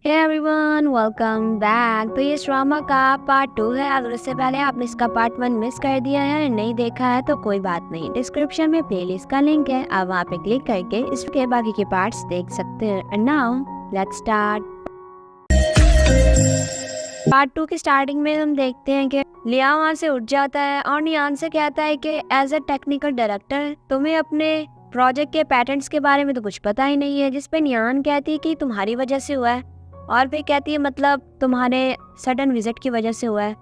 Hey everyone, welcome back. तो ये drama का पार्ट 2 है। अगर उससे पहले आपने इसका पार्ट 1 मिस कर दिया है, नहीं देखा है तो कोई बात नहीं, डिस्क्रिप्शन में प्लेलिस्ट का लिंक है, आप वहाँ पे क्लिक करके इसके बाकी के पार्ट्स देख सकते हैं। And now let's start. Part 2 की स्टार्टिंग में हम देखते हैं कि लिया वहाँ से उठ जाता है और नियान से कहता है कि एज अ टेक्निकल डायरेक्टर तुम्हें अपने प्रोजेक्ट के पैटर्न्स के बारे में तो कुछ पता ही नहीं है, जिसपे नियान कहती है कि तुम्हारी वजह से हुआ है, और फिर कहती है मतलब तुम्हारे सडन विजिट की वजह से हुआ है।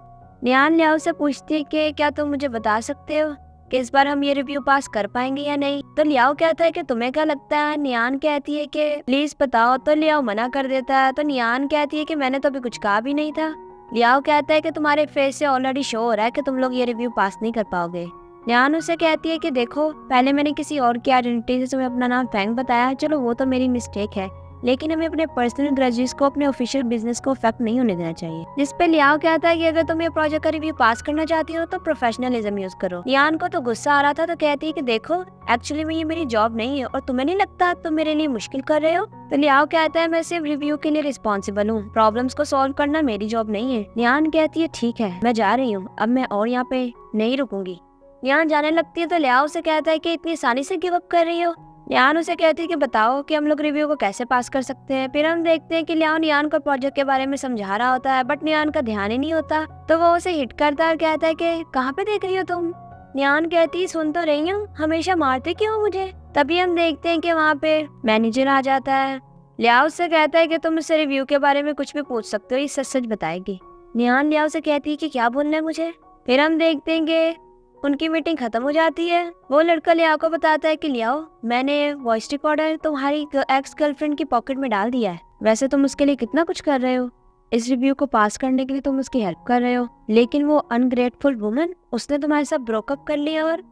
नियान लियाओ से पूछती है कि क्या तुम मुझे बता सकते हो कि इस बार हम ये रिव्यू पास कर पाएंगे या नहीं। तो लियाओ कहता है कि तुम्हें क्या लगता है। नियान कहती है कि प्लीज बताओ। तो लियाओ मना कर देता है। तो नियान कहती है कि मैंने तो अभी कुछ कहा भी नहीं था। लियाओ कहता है कि तुम्हारे फेस से ऑलरेडी शो हो रहा है कि तुम लोग ये रिव्यू पास नहीं कर पाओगे। नियान उसे कहती है कि देखो, पहले मैंने किसी और की आइडेंटिटी से तुम्हें अपना नाम फैंग बताया, चलो वो तो मेरी मिस्टेक है, लेकिन हमें अपने पर्सनल ग्रजेस को अपने ऑफिशियल बिजनेस को इफेक्ट नहीं होने देना चाहिए। जिस पे लियाओ कहता है कि अगर तुम ये प्रोजेक्ट का रिव्यू पास करना चाहती हो तो प्रोफेशनलिज्म यूज करो। लियान को तो गुस्सा आ रहा था, तो कहती है कि देखो, एक्चुअली में ये मेरी जॉब नहीं है और तुम्हें नहीं लगता तुम मेरे लिए मुश्किल कर रहे हो। तो लियाओ कहता है मैं सिर्फ रिव्यू के लिए रिस्पॉन्सिबल हूँ, प्रॉब्लम्स को सॉल्व करना मेरी जॉब नहीं है। लियान कहती है ठीक है, मैं जा रही हूँ, अब मैं और यहाँ पे नहीं रुकूंगी। लियान जाने लगती है तो लियाओ से कहता है कि इतनी आसानी से गिव अप कर रही हो। लियान उसे कहती है कि बताओ कि हम लोग रिव्यू को कैसे पास कर सकते हैं। फिर हम देखते हैं कि लियाओ नियान को प्रोजेक्ट के बारे में समझा रहा होता है, बट नियान का ध्यान ही नहीं होता। तो वो उसे हिट करता है और कहता है कि कहाँ पे देख रही हो तुम। नियान कहती है सुन तो रही हूँ, हमेशा मारते क्यों हो मुझे। तभी हम देखते हैं कि वहाँ पे मैनेजर आ जाता है। लियाओ उससे कहता है कि तुम उससे रिव्यू के बारे में कुछ भी पूछ सकते हो, ये सच सच बताएगी। नियान लियाओ से कहती है कि क्या बोलना है मुझे। फिर हम देखते हैं कि उनकी मीटिंग खत्म हो जाती है। वो लड़का लियाओ को बताता है कि लियाओ, मैंने वॉइस रिकॉर्डर तुम्हारी एक्स गर्लफ्रेंड की पॉकेट में डाल दिया है। वैसे तुम उसके लिए कितना कुछ कर रहे हो, इस रिव्यू को पास करने के लिए तुम उसकी हेल्प कर रहे हो, लेकिन वो अनग्रेटफुल वुमन, उसने तुम्हारे साथ ब्रोकअप कर लिया। और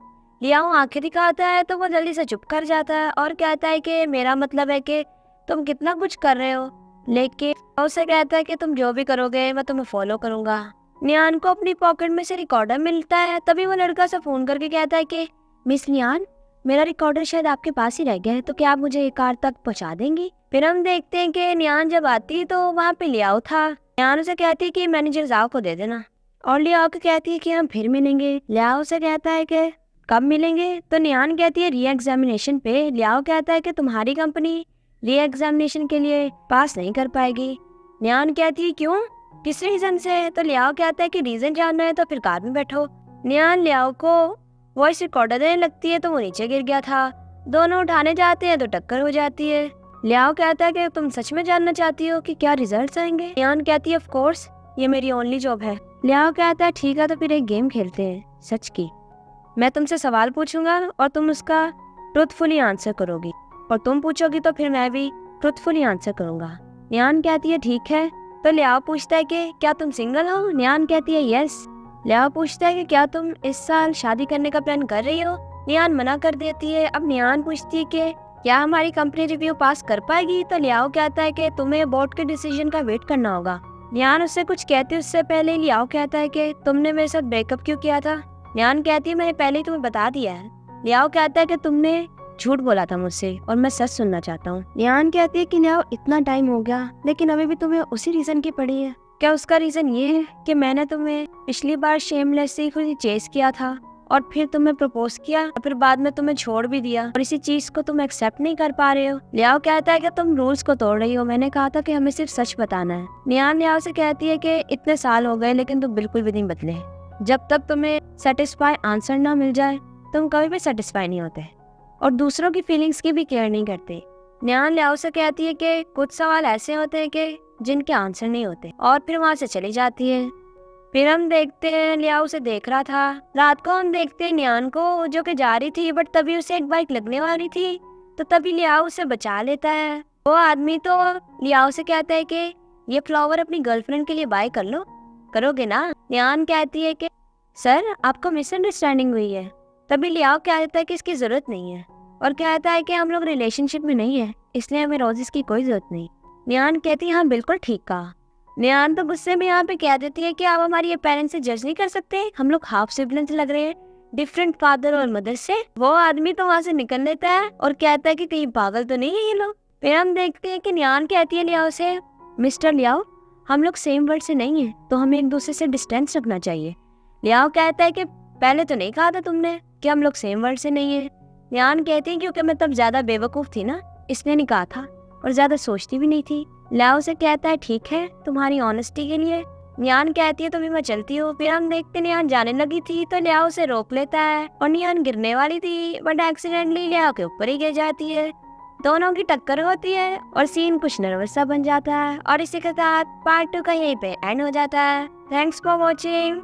लियाओ आंखें दिखाता है तो वो जल्दी से चुप कर जाता है और कहता है कि मेरा मतलब है कि तुम कितना कुछ कर रहे हो, लेकिन उसे कहता है कि तुम जो भी करोगे मैं तुम्हें फॉलो करूंगा। नियान को अपनी पॉकेट में से रिकॉर्डर मिलता है। तभी वो लड़का से फोन करके कहता है कि मिस नियान, मेरा रिकॉर्डर शायद आपके पास ही रह गया है, तो क्या आप मुझे ये कार तक पहुंचा देंगी। फिर हम देखते हैं कि नियान जब आती है तो वहाँ पे लियाओ था। नियान उसे कहती है कि मैनेजर जाओ को दे देना, और लियाओ को कहती है कि हम फिर मिलेंगे। लियाओ से कहता है कि कब मिलेंगे। तो नियान कहती है री एग्जामिनेशन पे। लियाओ कहता है कि तुम्हारी कंपनी री एग्जामिनेशन के लिए पास नहीं कर पाएगी। नियान कहती है क्यों, किस रीजन से। तो लियाओ कहता है कि रीजन जानना है तो फिर कार में बैठो। नियान लियाओ को वॉइस रिकॉर्डर देने लगती है तो वो नीचे गिर गया था। दोनों उठाने जाते हैं तो टक्कर हो जाती है। लियाओ कहता है कि तुम सच में जानना चाहती हो कि क्या रिजल्ट्स आएंगे। नियान कहती है ऑफ कोर्स, ये मेरी ओनली जॉब है। लियाओ कहता है ठीक है, तो फिर एक गेम खेलते हैं सच की। मैं तुमसे सवाल पूछूंगा और तुम उसका ट्रूथफुली आंसर करोगी, और तुम पूछोगी तो फिर मैं भी ट्रूथफुली आंसर करूंगा। नियान कहती है ठीक है। तो लियाओ पूछता है कि क्या तुम सिंगल हो। नियान कहती है यस। लियाओ पूछता है कि क्या तुम इस साल शादी करने का प्लान कर रही हो। नियान मना कर देती है। अब नियान पूछती है कि क्या हमारी कंपनी रिव्यू पास कर पाएगी। तो लियाओ कहता है कि तुम्हें बोर्ड के डिसीजन का वेट करना होगा। नियान उससे कुछ कहती है उससे पहले लियाओ कहता है कि तुमने मेरे साथ ब्रेकअप क्यों किया था। नियान कहती है मैंने पहले ही तुम्हें बता दिया है। लियाओ कहता है कि तुमने झूठ बोला था मुझसे और मैं सच सुनना चाहता हूँ। नियान कहती है कि लियाओ इतना टाइम हो गया लेकिन अभी भी तुम्हें उसी रीजन की पड़ी है। क्या उसका रीजन ये है कि मैंने तुम्हें पिछली बार शेमलेसली खुद ही चेस किया था और फिर तुम्हें प्रपोज किया और फिर बाद में तुम्हें छोड़ भी दिया, और इसी चीज को तुम एक्सेप्ट नहीं कर पा रहे हो। लियाओ कहता है कि तुम रूल्स को तोड़ रही हो, मैंने कहा था कि हमें सिर्फ सच बताना है। नियान लियाओ से कहती है कि इतने साल हो गए लेकिन तुम बिल्कुल भी नहीं बदले। जब तक तुम्हें सेटिस्फाई आंसर ना मिल जाए तुम कभी भी सेटिस्फाई नहीं होते और दूसरों की फीलिंग्स की भी केयर नहीं करते। नियान लियाओ से कहती है कि कुछ सवाल ऐसे होते हैं कि जिनके आंसर नहीं होते, और फिर वहाँ से चली जाती है। फिर हम देखते हैं लियाओ से देख रहा था। रात को हम देखते हैं नियान को जो कि जा रही थी, बट तभी उसे एक बाइक लगने वाली थी, तो तभी लियाओ उसे बचा लेता है। वो आदमी तो लियाओ से कहता है कि ये फ्लावर अपनी गर्लफ्रेंड के लिए बाय कर लो, करोगे ना। नियान कहती है कि सर आपको मिसअंडरस्टैंडिंग हुई है। तभी लियाओ कहता है कि इसकी जरूरत नहीं है, और कहता है कि हम लोग रिलेशनशिप में नहीं है, इसलिए हमें रोजेस की कोई जरूरत नहीं। नियान कहती है हाँ बिल्कुल ठीक कहा। नियान तो गुस्से में यहाँ पे कह देती है कि आप हमारी ये पेरेंट्स से जज नहीं कर सकते, हम लोग हाफ सिबलिंग्स लग रहे हैं, डिफरेंट फादर और मदर से। वो आदमी तो वहाँ से निकल लेता है और कहता है कि कहीं पागल तो नहीं है ये लोग। फिर हम देखते हैं कि नियान कहती है लियाओ से मिस्टर लियाओ, हम लोग सेम वर्ड से नहीं हैं, तो हमें एक दूसरे से डिस्टेंस रखना चाहिए। लियाओ कहता है कि पहले तो नहीं कहा था तुमने कि हम लोग सेम वर्ड से नहीं हैं। लियान कहती है क्योंकि मैं तब ज़्यादा बेवकूफ़ थी ना, इसलिए नहीं कहा था और ज़्यादा सोचती भी नहीं थी। लियाओ से कहता है ठीक है, तुम्हारी ऑनेस्टी के लिए। नियान कहती है तो भी मैं चलती हूँ। फिर हम देखते नियान जाने लगी थी तो लियाओ से रोक लेता है और नियान गिरने वाली थी बट एक्सीडेंटली लियाओ के ऊपर ही गिर जाती है। दोनों की टक्कर होती है और सीन कुछ नर्वस सा बन जाता है और इसी के साथ पार्ट 2 का यहीं पे एंड हो जाता है। Thanks for watching.